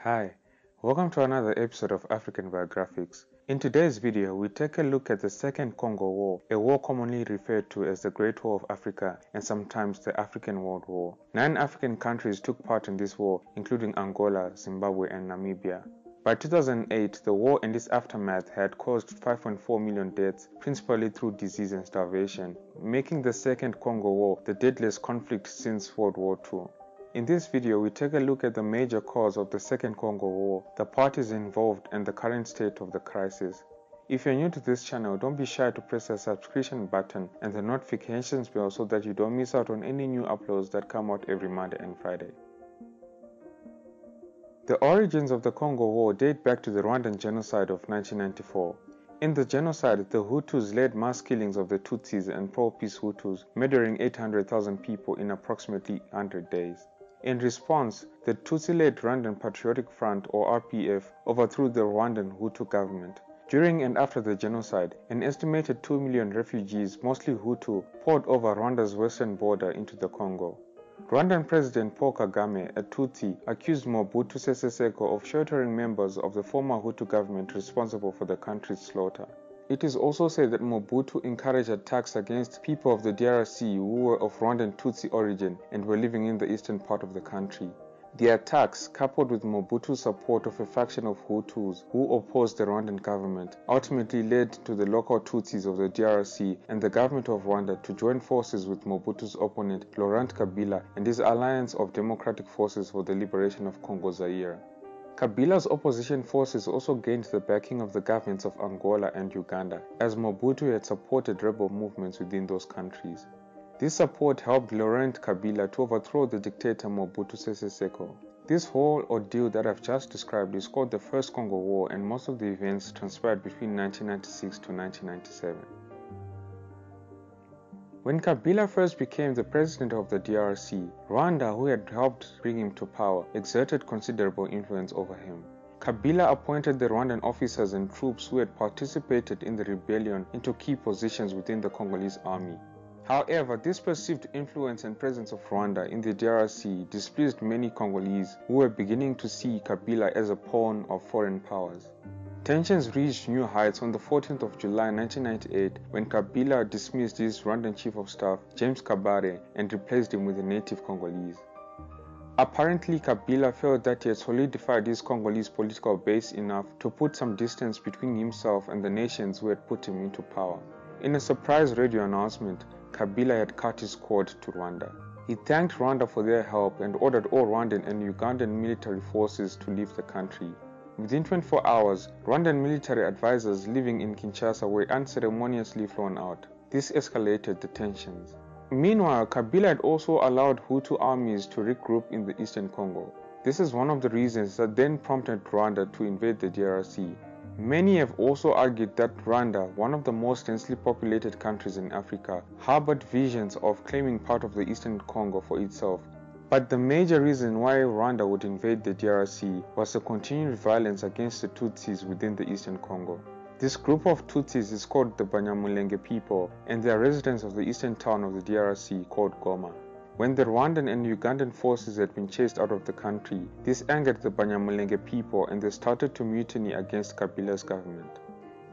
Hi, welcome to another episode of African Biographics. In today's video, we take a look at the Second Congo War, a war commonly referred to as the Great War of Africa and sometimes the African World War. 9 African countries took part in this war, including Angola, Zimbabwe and Namibia. By 2008, the war and its aftermath had caused 5.4 million deaths, principally through disease and starvation, making the Second Congo War the deadliest conflict since World War II. In this video, we take a look at the major cause of the Second Congo War, the parties involved and the current state of the crisis. If you're new to this channel, don't be shy to press the subscription button and the notifications bell so that you don't miss out on any new uploads that come out every Monday and Friday. The origins of the Congo War date back to the Rwandan Genocide of 1994. In the genocide, the Hutus led mass killings of the Tutsis and pro-peace Hutus, murdering 800,000 people in approximately 100 days. In response, the Tutsi-led Rwandan Patriotic Front or RPF overthrew the Rwandan Hutu government. During and after the genocide, an estimated 2 million refugees, mostly Hutu, poured over Rwanda's western border into the Congo. Rwandan President Paul Kagame, a Tutsi, accused Mobutu Sese Seko of sheltering members of the former Hutu government responsible for the country's slaughter. It is also said that Mobutu encouraged attacks against people of the DRC who were of Rwandan Tutsi origin and were living in the eastern part of the country. The attacks, coupled with Mobutu's support of a faction of Hutus who opposed the Rwandan government, ultimately led to the local Tutsis of the DRC and the government of Rwanda to join forces with Mobutu's opponent Laurent Kabila and his alliance of democratic forces for the liberation of Congo Zaire. Kabila's opposition forces also gained the backing of the governments of Angola and Uganda, as Mobutu had supported rebel movements within those countries. This support helped Laurent Kabila to overthrow the dictator Mobutu Sese Seko. This whole ordeal that I've just described is called the First Congo War, and most of the events transpired between 1996 to 1997. When Kabila first became the president of the DRC, Rwanda, who had helped bring him to power, exerted considerable influence over him. Kabila appointed the Rwandan officers and troops who had participated in the rebellion into key positions within the Congolese army. However, this perceived influence and presence of Rwanda in the DRC displeased many Congolese who were beginning to see Kabila as a pawn of foreign powers. Tensions reached new heights on the 14th of July 1998 when Kabila dismissed his Rwandan Chief of Staff, James Kabare, and replaced him with a native Congolese. Apparently, Kabila felt that he had solidified his Congolese political base enough to put some distance between himself and the nations who had put him into power. In a surprise radio announcement, Kabila had cut his cord to Rwanda. He thanked Rwanda for their help and ordered all Rwandan and Ugandan military forces to leave the country. Within 24 hours, Rwandan military advisors living in Kinshasa were unceremoniously flown out. This escalated the tensions. Meanwhile, Kabila had also allowed Hutu armies to regroup in the eastern Congo. This is one of the reasons that then prompted Rwanda to invade the DRC. Many have also argued that Rwanda, one of the most densely populated countries in Africa, harbored visions of claiming part of the eastern Congo for itself. But the major reason why Rwanda would invade the DRC was the continued violence against the Tutsis within the eastern Congo. This group of Tutsis is called the Banyamulenge people, and they are residents of the eastern town of the DRC called Goma. When the Rwandan and Ugandan forces had been chased out of the country, this angered the Banyamulenge people and they started to mutiny against Kabila's government.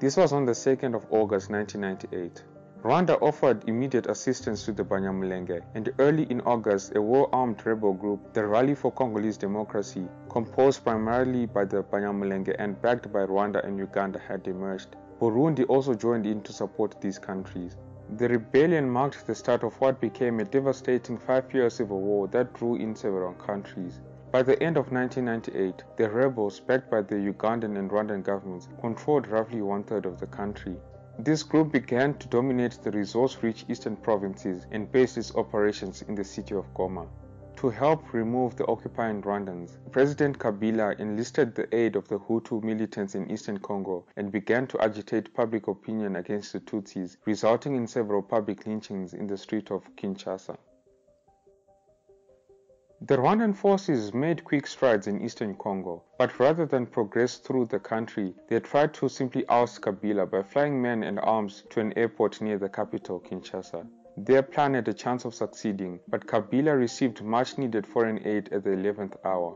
This was on the 2nd of August 1998. Rwanda offered immediate assistance to the Banyamulenge, and early in August, a war-armed rebel group, the Rally for Congolese Democracy, composed primarily by the Banyamulenge and backed by Rwanda and Uganda, had emerged. Burundi also joined in to support these countries. The rebellion marked the start of what became a devastating 5-year civil war that drew in several countries. By the end of 1998, the rebels, backed by the Ugandan and Rwandan governments, controlled roughly 1/3 of the country. This group began to dominate the resource-rich eastern provinces and based its operations in the city of Goma. To help remove the occupying Rwandans, President Kabila enlisted the aid of the Hutu militants in eastern Congo and began to agitate public opinion against the Tutsis, resulting in several public lynchings in the streets of Kinshasa. The Rwandan forces made quick strides in eastern Congo, but rather than progress through the country, they tried to simply oust Kabila by flying men and arms to an airport near the capital, Kinshasa. Their plan had a chance of succeeding, but Kabila received much-needed foreign aid at the 11th hour.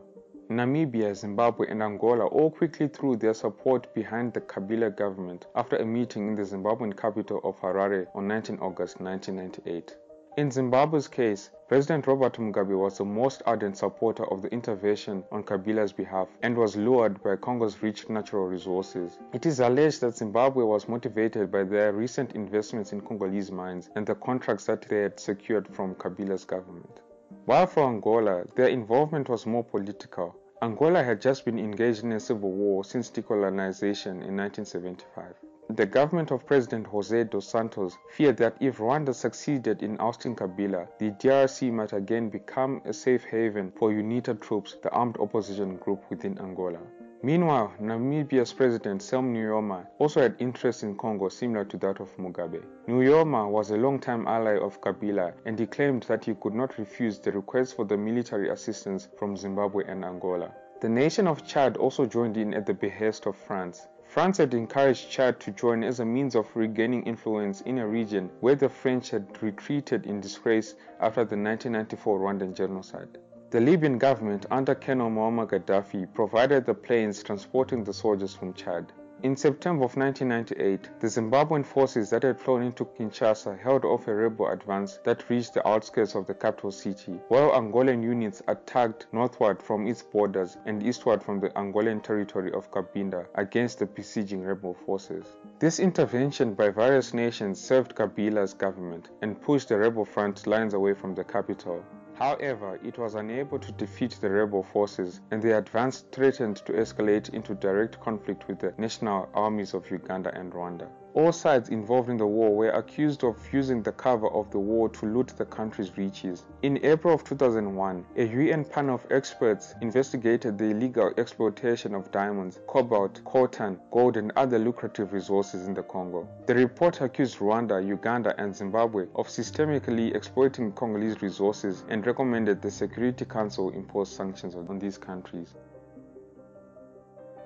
Namibia, Zimbabwe and Angola all quickly threw their support behind the Kabila government after a meeting in the Zimbabwean capital of Harare on 19 August 1998. In Zimbabwe's case, President Robert Mugabe was the most ardent supporter of the intervention on Kabila's behalf and was lured by Congo's rich natural resources. It is alleged that Zimbabwe was motivated by their recent investments in Congolese mines and the contracts that they had secured from Kabila's government. While for Angola, their involvement was more political. Angola had just been engaged in a civil war since decolonization in 1975. The government of President José dos Santos feared that if Rwanda succeeded in ousting Kabila, the DRC might again become a safe haven for UNITA troops, the armed opposition group within Angola. Meanwhile, Namibia's president Sam Nujoma also had interests in Congo similar to that of Mugabe. Nujoma was a long-time ally of Kabila and he claimed that he could not refuse the request for the military assistance from Zimbabwe and Angola. The nation of Chad also joined in at the behest of France. France had encouraged Chad to join as a means of regaining influence in a region where the French had retreated in disgrace after the 1994 Rwandan Genocide. The Libyan government under Colonel Muammar Gaddafi provided the planes transporting the soldiers from Chad. In September of 1998, the Zimbabwean forces that had flown into Kinshasa held off a rebel advance that reached the outskirts of the capital city, while Angolan units attacked northward from its borders and eastward from the Angolan territory of Cabinda against the besieging rebel forces. This intervention by various nations served Kabila's government and pushed the rebel front lines away from the capital. However, it was unable to defeat the rebel forces, and the advance threatened to escalate into direct conflict with the national armies of Uganda and Rwanda. All sides involved in the war were accused of using the cover of the war to loot the country's riches. In April of 2001, a UN panel of experts investigated the illegal exploitation of diamonds, cobalt, coltan, gold and other lucrative resources in the Congo. The report accused Rwanda, Uganda and Zimbabwe of systemically exploiting Congolese resources and recommended the Security Council impose sanctions on these countries.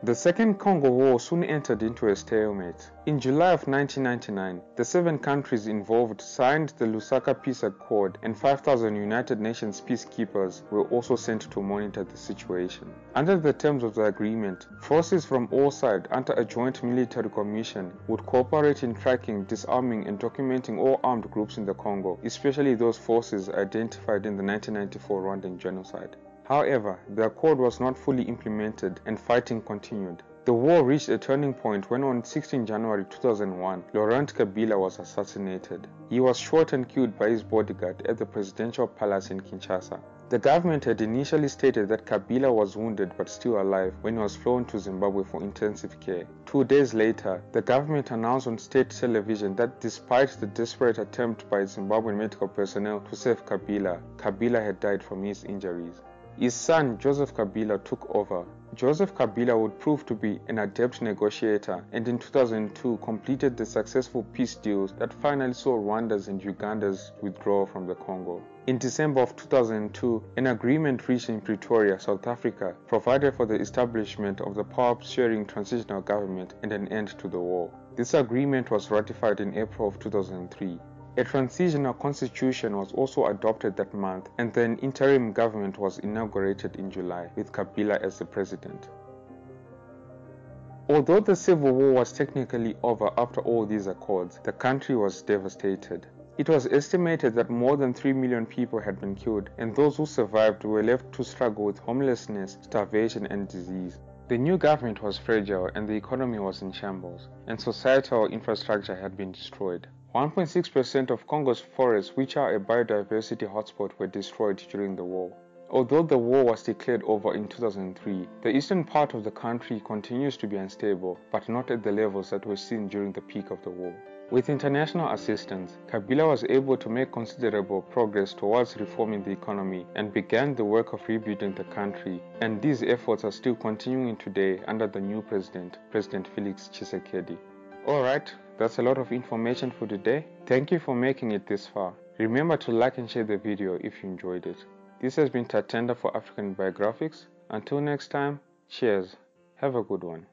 The Second Congo War soon entered into a stalemate. In July of 1999, the 7 countries involved signed the Lusaka Peace Accord and 5,000 United Nations peacekeepers were also sent to monitor the situation. Under the terms of the agreement, forces from all sides under a joint military commission would cooperate in tracking, disarming and documenting all armed groups in the Congo, especially those forces identified in the 1994 Rwandan Genocide. However, the accord was not fully implemented and fighting continued. The war reached a turning point when on 16 January 2001, Laurent Kabila was assassinated. He was shot and killed by his bodyguard at the presidential palace in Kinshasa. The government had initially stated that Kabila was wounded but still alive when he was flown to Zimbabwe for intensive care. 2 days later, the government announced on state television that despite the desperate attempt by Zimbabwean medical personnel to save Kabila, Kabila had died from his injuries. His son, Joseph Kabila, took over. Joseph Kabila would prove to be an adept negotiator and in 2002 completed the successful peace deals that finally saw Rwanda's and Uganda's withdrawal from the Congo. In December of 2002, an agreement reached in Pretoria, South Africa, provided for the establishment of the power-sharing Transitional Government and an end to the war. This agreement was ratified in April of 2003. A transitional constitution was also adopted that month and then interim government was inaugurated in July with Kabila as the president. Although the civil war was technically over after all these accords, the country was devastated. It was estimated that more than 3 million people had been killed and those who survived were left to struggle with homelessness, starvation and disease. The new government was fragile and the economy was in shambles, and societal infrastructure had been destroyed. 1.6% of Congo's forests, which are a biodiversity hotspot, were destroyed during the war. Although the war was declared over in 2003, the eastern part of the country continues to be unstable, but not at the levels that were seen during the peak of the war. With international assistance, Kabila was able to make considerable progress towards reforming the economy and began the work of rebuilding the country, and these efforts are still continuing today under the new president, President Felix Tshisekedi. Alright, that's a lot of information for today. Thank you for making it this far. Remember to like and share the video if you enjoyed it. This has been Tatenda for African Biographics. Until next time, cheers. Have a good one.